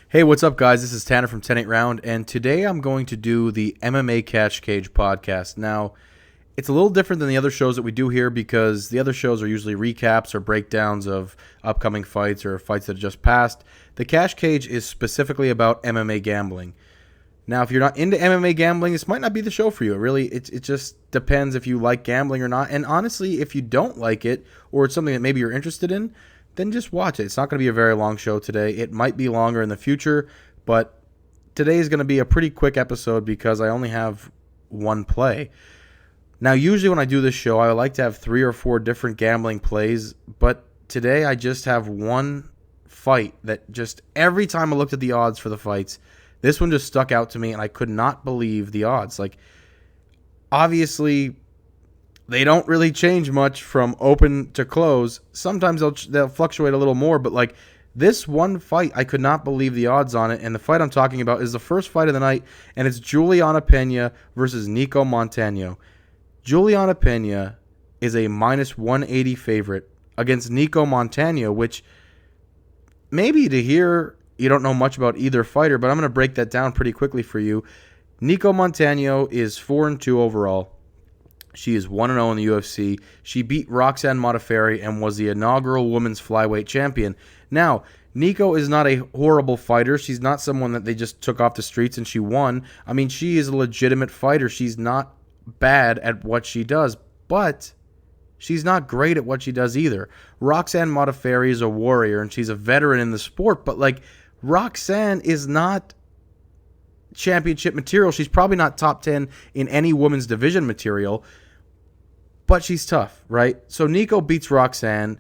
Hey, what's up, guys? This is Tanner from 10-8 Round, and today I'm going to do the MMA Catch Cage podcast. Now, it's a little different than the other shows that we do here because the other shows are usually recaps or breakdowns of upcoming fights or fights that have just passed. The Cash Cage is specifically about MMA gambling. Now, if you're not into MMA gambling, this might not be the show for you. It just depends if you like gambling or not. And honestly, if you don't like it or it's something that maybe you're interested in, then just watch it. It's not going to be a very long show today. It might be longer in the future, but today is going to be a pretty quick episode because I only have one play. Now, usually when I do this show, I like to have 3 or 4 different gambling plays, but today I just have one fight that just every time I looked at the odds for the fights, this one just stuck out to me and I could not believe the odds. Like, obviously, they don't really change much from open to close. Sometimes they'll fluctuate a little more, but like this one fight, I could not believe the odds on it. And the fight I'm talking about is the first fight of the night, and it's Juliana Pena versus Nico Montano. Juliana Pena is a minus 180 favorite against Nico Montano, which maybe to hear you don't know much about either fighter, but I'm going to break that down pretty quickly for you. Nico Montano is 4-2 overall. She is 1-0 in the UFC. She beat Roxanne Modafferi and was the inaugural women's flyweight champion. Now, Nico is not a horrible fighter. She's not someone that they just took off the streets and she won. I mean, she is a legitimate fighter. She's not bad at what she does, but she's not great at what she does either. Roxanne Modafferi is a warrior and she's a veteran in the sport, but like Roxanne is not championship material. She's probably not top 10 in any women's division material, but she's tough, right? So Nico beats Roxanne,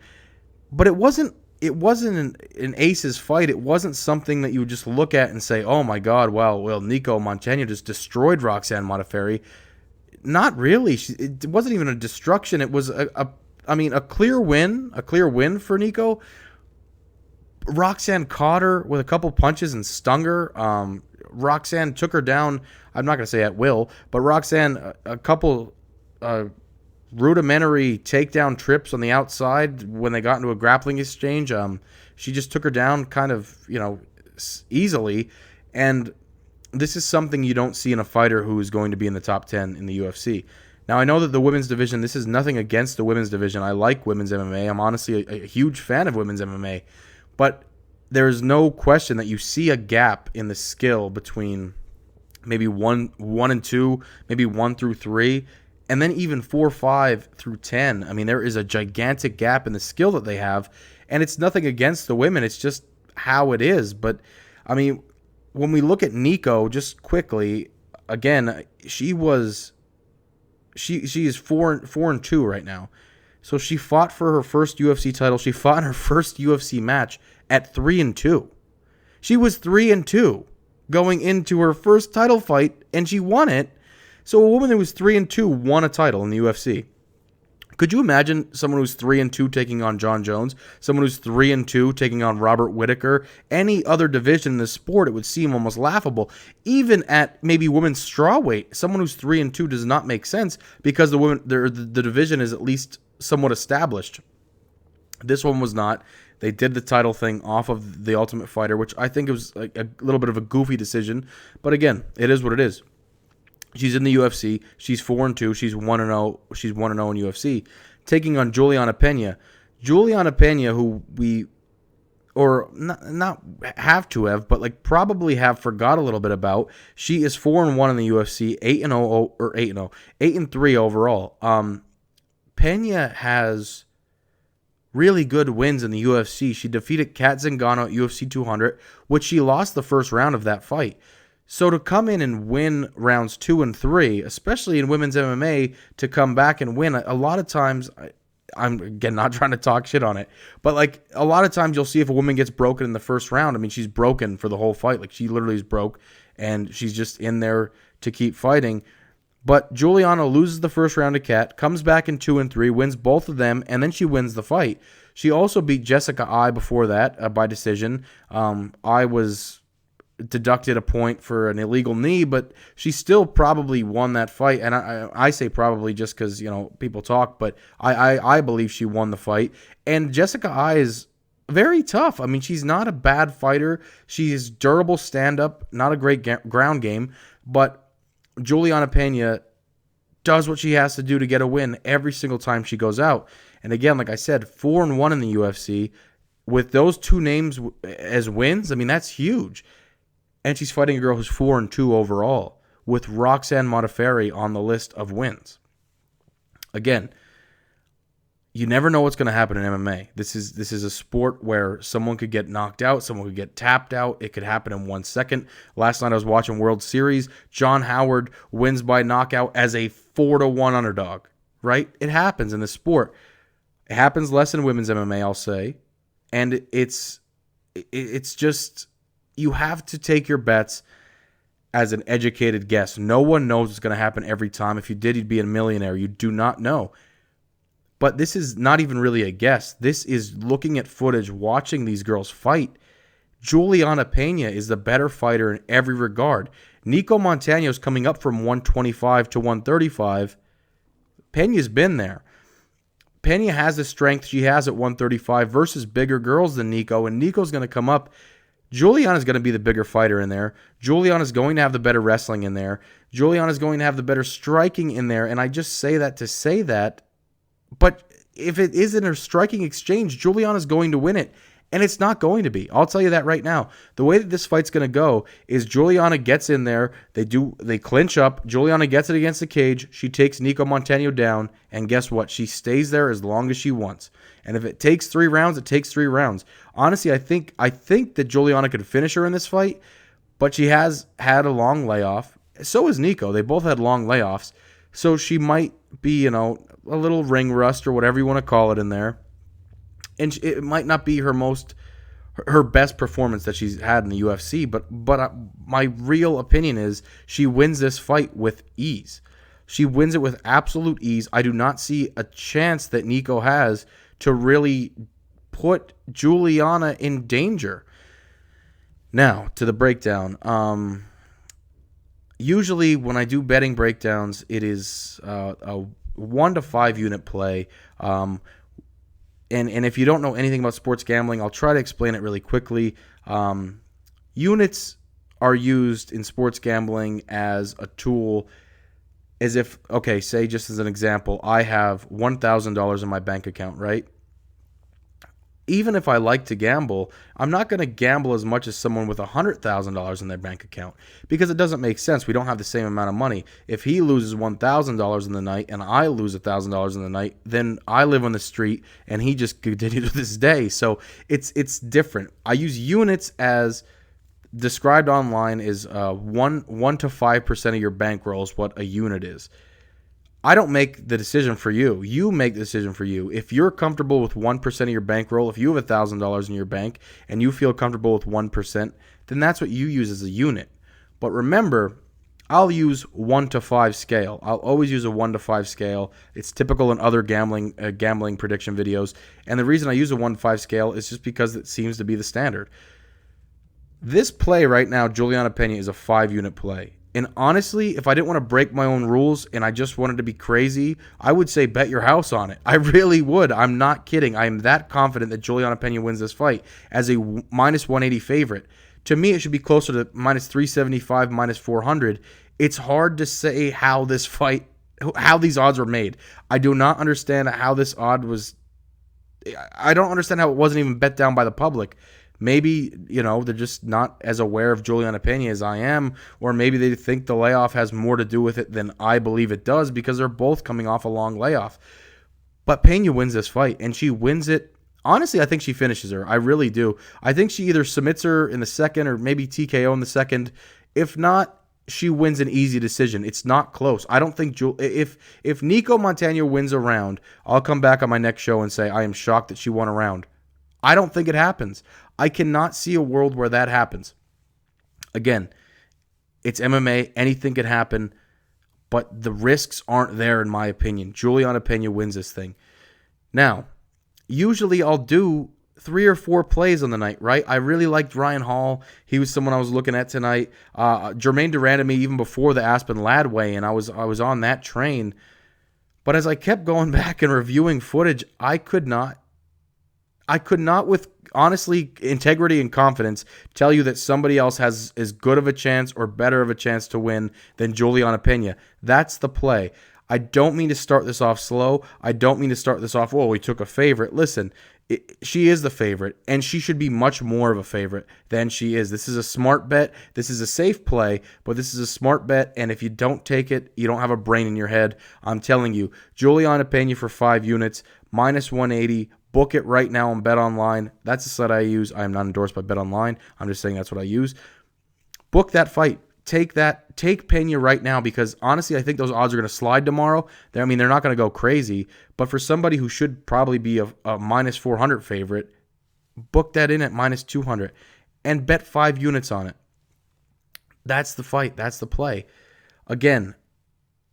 but it wasn't an aces fight. It wasn't something that you would just look at and say, oh my God, wow, well, Nico Montano just destroyed Roxanne Modafferi. Not really. It wasn't even a destruction. It was a clear win for Nico. Roxanne caught her with a couple punches and stung her. Roxanne took her down, I'm not going to say at will, but Roxanne, a couple rudimentary takedown trips on the outside when they got into a grappling exchange. She just took her down kind of, easily. And this is something you don't see in a fighter who is going to be in the top 10 in the UFC. Now, I know that the women's division, this is nothing against the women's division. I like women's MMA. I'm honestly a huge fan of women's MMA. But there's no question that you see a gap in the skill between maybe 1 and 2, maybe 1 through 3, and then even 4, 5 through 10. I mean, there is a gigantic gap in the skill that they have, and it's nothing against the women. It's just how it is. But, I mean, when we look at Nico, just quickly, again, she is 4-2 right now. So she fought for her first UFC title. She fought in her first UFC match at 3-2. She was 3-2 going into her first title fight, and she won it. So a woman who was 3-2 won a title in the UFC. Could you imagine someone who's 3-2 taking on John Jones? Someone who's 3-2 taking on Robert Whittaker? Any other division in the sport, it would seem almost laughable. Even at maybe women's strawweight, someone who's 3-2 does not make sense because the division is at least somewhat established. This one was not. They did the title thing off of The Ultimate Fighter, which I think it was a little bit of a goofy decision. But again, it is what it is. She's in the UFC. She's 4-2. She's 1-0. She's 1-0 in UFC. Taking on Juliana Pena. Juliana Pena, who we, or not have to have, but like probably have forgot a little bit about. She is 4-1 in the UFC. 8-0 or 8-0, 8-3 overall. Pena has really good wins in the UFC. She defeated Kat Zingano at UFC 200, which she lost the first round of that fight. So to come in and win rounds 2 and 3, especially in women's MMA, to come back and win, a lot of times, I'm again not trying to talk shit on it, but like a lot of times you'll see if a woman gets broken in the first round, I mean, she's broken for the whole fight. Like she literally is broke and she's just in there to keep fighting. But Juliana loses the first round to Kat, comes back in 2 and 3, wins both of them, and then she wins the fight. She also beat Jessica Eye before that by decision. Eye was deducted a point for an illegal knee, but she still probably won that fight. And I say probably just because, people talk, but I believe she won the fight. And Jessica Eye is Very tough. I mean, she's not a bad fighter. She is durable stand-up, not a great ground game, but Juliana Pena does what she has to do to get a win every single time she goes out. And again, like I said, 4-1 in the UFC. With those two names as wins, I mean, that's huge. And she's fighting a girl who's 4-2 overall, with Roxanne Modafferi on the list of wins. Again, you never know what's going to happen in MMA. This is a sport where someone could get knocked out, someone could get tapped out. It could happen in 1 second. Last night I was watching World Series. John Howard wins by knockout as a 4-1 underdog, right? It happens in this sport. It happens less in women's MMA, I'll say. And it's just, you have to take your bets as an educated guess. No one knows what's going to happen every time. If you did, you'd be a millionaire. You do not know. But this is not even really a guess. This is looking at footage, watching these girls fight. Juliana Pena is the better fighter in every regard. Nico Montano's coming up from 125 to 135. Pena's been there. Pena has the strength she has at 135 versus bigger girls than Nico, and Nico's going to come up. Juliana's going to be the bigger fighter in there. Juliana's going to have the better wrestling in there. Juliana's going to have the better striking in there, and I just say that to say that. But if it is in a striking exchange, Juliana's going to win it. And it's not going to be. I'll tell you that right now. The way that this fight's going to go is Juliana gets in there. They clinch up. Juliana gets it against the cage. She takes Nico Montano down. And guess what? She stays there as long as she wants. And if it takes 3 rounds, it takes 3 rounds. Honestly, I think that Juliana could finish her in this fight. But she has had a long layoff. So has Nico. They both had long layoffs. So she might be, a little ring rust or whatever you want to call it in there. And it might not be her best performance that she's had in the UFC, but my real opinion is she wins this fight with ease. She wins it with absolute ease. I do not see a chance that Nico has to really put Juliana in danger. Now, to the breakdown. Usually when I do betting breakdowns, it is a 1 to 5 unit play. And if you don't know anything about sports gambling, I'll try to explain it really quickly. Units are used in sports gambling as a tool, as if, okay, say just as an example, I have $1,000 in my bank account, right? Even if I like to gamble, I'm not going to gamble as much as someone with $100,000 in their bank account because it doesn't make sense. We don't have the same amount of money. If he loses $1,000 in the night and I lose $1,000 in the night, then I live on the street and he just continued to this day. So it's different. I use units as described online is 1 to 5% of your bankroll is what a unit is. I don't make the decision for you. You make the decision for you. If you're comfortable with 1% of your bankroll, if you have $1,000 in your bank and you feel comfortable with 1%, then that's what you use as a unit. But remember, I'll use 1 to 5 scale. I'll always use a 1 to 5 scale. It's typical in other gambling prediction videos. And the reason I use a 1 to 5 scale is just because it seems to be the standard. This play right now, Juliana Pena, is a 5-unit play. And honestly, if I didn't want to break my own rules and I just wanted to be crazy, I would say bet your house on it. I really would. I'm not kidding. I am that confident that Juliana Pena wins this fight as a minus 180 favorite. To me, it should be closer to minus 375, minus 400. It's hard to say how these odds were made. I do not understand how this odd was. I don't understand how it wasn't even bet down by the public. Maybe, they're just not as aware of Juliana Pena as I am, or maybe they think the layoff has more to do with it than I believe it does because they're both coming off a long layoff. But Pena wins this fight, and she wins it. Honestly, I think she finishes her. I really do. I think she either submits her in the second or maybe TKO in the second. If not, she wins an easy decision. It's not close. I don't think if Nico Montano wins a round, I'll come back on my next show and say I am shocked that she won a round. I don't think it happens. I cannot see a world where that happens. Again, it's MMA. Anything could happen, but the risks aren't there in my opinion. Juliana Pena wins this thing. Now, usually I'll do 3 or 4 plays on the night, right? I really liked Ryan Hall. He was someone I was looking at tonight. Jermaine Randamie, even before the Aspen Ladd weigh-in, I was on that train. But as I kept going back and reviewing footage, I could not with honestly, integrity and confidence tell you that somebody else has as good of a chance or better of a chance to win than Juliana Pena. That's the play. I don't mean to start this off slow. I don't mean to start this off, we took a favorite. Listen, she is the favorite, and she should be much more of a favorite than she is. This is a smart bet. This is a safe play, but this is a smart bet, and if you don't take it, you don't have a brain in your head. I'm telling you, Juliana Pena for 5 units, minus 180. Book it right now on Bet Online. That's the site I use. I am not endorsed by Bet Online. I'm just saying that's what I use. Book that fight. Take Pena right now, because honestly, I think those odds are going to slide tomorrow. They're not going to go crazy, but for somebody who should probably be a minus 400 favorite, book that in at minus 200 and bet 5 units on it. That's the fight. That's the play. Again,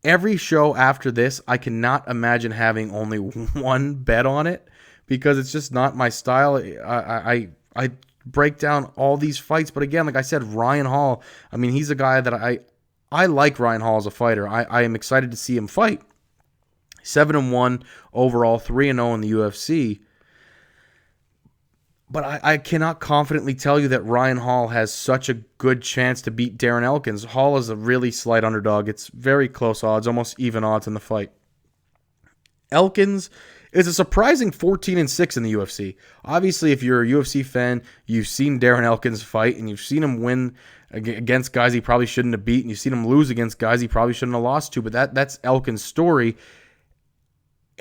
every show after this, I cannot imagine having only one bet on it, because it's just not my style. I break down all these fights, but again, like I said, Ryan Hall, he's a guy that I like. Ryan Hall as a fighter. I am excited to see him fight. 7-1 overall, 3-0 in the UFC. But I cannot confidently tell you that Ryan Hall has such a good chance to beat Darren Elkins. Hall is a really slight underdog. It's very close odds, almost even odds in the fight. Elkins is a surprising 14-6 in the UFC. Obviously, if you're a UFC fan, you've seen Darren Elkins fight, and you've seen him win against guys he probably shouldn't have beat, and you've seen him lose against guys he probably shouldn't have lost to, but that's Elkins' story.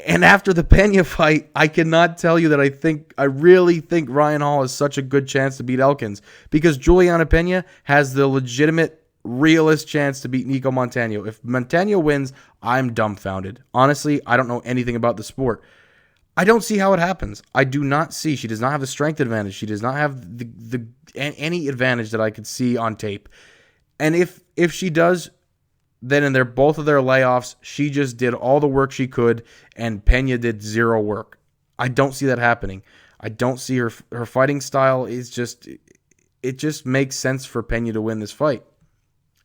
And after the Pena fight, I cannot tell you that I really think Ryan Hall has such a good chance to beat Elkins, because Juliana Pena has the legitimate, realist chance to beat Nico Montano. If Montano wins, I'm dumbfounded. Honestly, I don't know anything about the sport. I don't see how it happens. I do not see. She does not have the strength advantage. She does not have any advantage that I could see on tape. And if she does, then in both of their layoffs, she just did all the work she could, and Pena did zero work. I don't see that happening. I don't see her fighting style is just, it just makes sense for Pena to win this fight.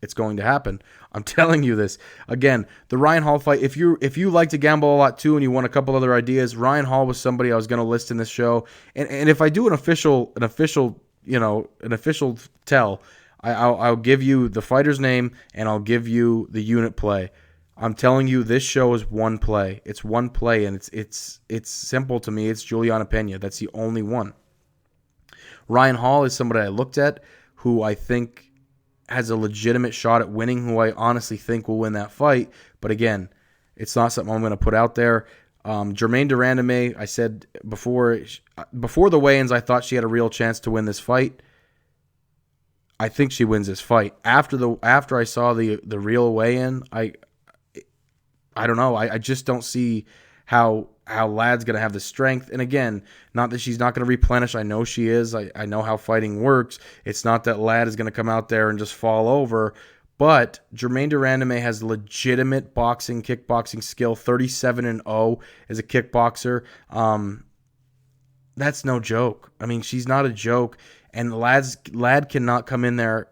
It's going to happen. I'm telling you this. Again, the Ryan Hall fight, if you like to gamble a lot too and you want a couple other ideas, Ryan Hall was somebody I was going to list in this show. And if I do an official tell, I'll give you the fighter's name and I'll give you the unit play. I'm telling you, this show is one play. It's one play, and it's simple to me. It's Juliana Pena. That's the only one. Ryan Hall is somebody I looked at who I think has a legitimate shot at winning, who I honestly think will win that fight. But again, it's not something I'm going to put out there. Germaine de Randamie, I said before the weigh-ins, I thought she had a real chance to win this fight. I think she wins this fight. After I saw the real weigh-in, I don't know. I just don't see how Ladd's going to have the strength. And again, not that she's not going to replenish. I know she is. I know how fighting works. It's not that Ladd is going to come out there and just fall over. But Germaine de Randamie has legitimate kickboxing skill, 37-0 as a kickboxer. That's no joke. She's not a joke. And Ladd cannot come in there,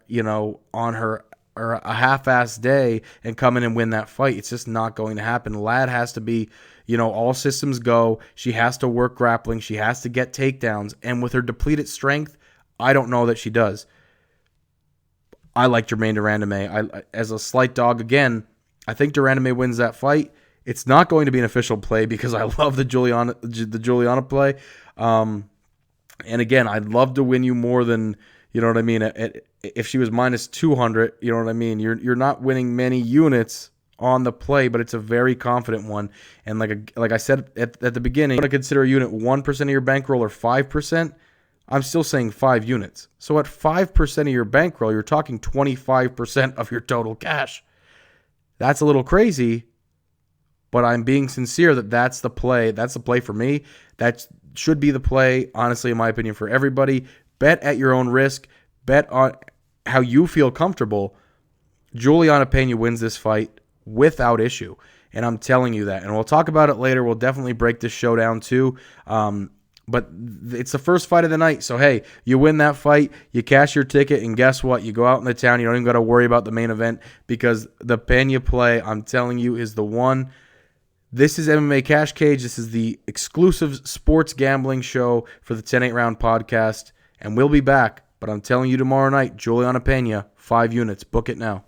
on her or a half-assed day and come in and win that fight. It's just not going to happen. Ladd has to be, all systems go. She has to work grappling. She has to get takedowns. And with her depleted strength, I don't know that she does. I like Germaine de Randamie. As a slight dog, again, I think de Randamie wins that fight. It's not going to be an official play because I love the Juliana play. And again, I'd love to win you more than, if she was minus 200, You're not winning many units on the play, but it's a very confident one. And like I said at the beginning, you want to consider a unit 1% of your bankroll or 5%. I'm still saying 5 units. So at 5% of your bankroll, you're talking 25% of your total cash. That's a little crazy, but I'm being sincere that's the play. That's the play for me. That should be the play, honestly, in my opinion, for everybody. Bet at your own risk. Bet on how you feel comfortable. Juliana Pena wins this fight without issue. And I'm telling you that. And we'll talk about it later. We'll definitely break this show down too. But it's the first fight of the night. So, hey, you win that fight, you cash your ticket, and guess what? You go out in the town. You don't even got to worry about the main event because the Pena play, I'm telling you, is the one. This is MMA Cash Cage. This is the exclusive sports gambling show for the 10-8 Round podcast. And we'll be back. But I'm telling you tomorrow night, Juliana Pena, 5 units. Book it now.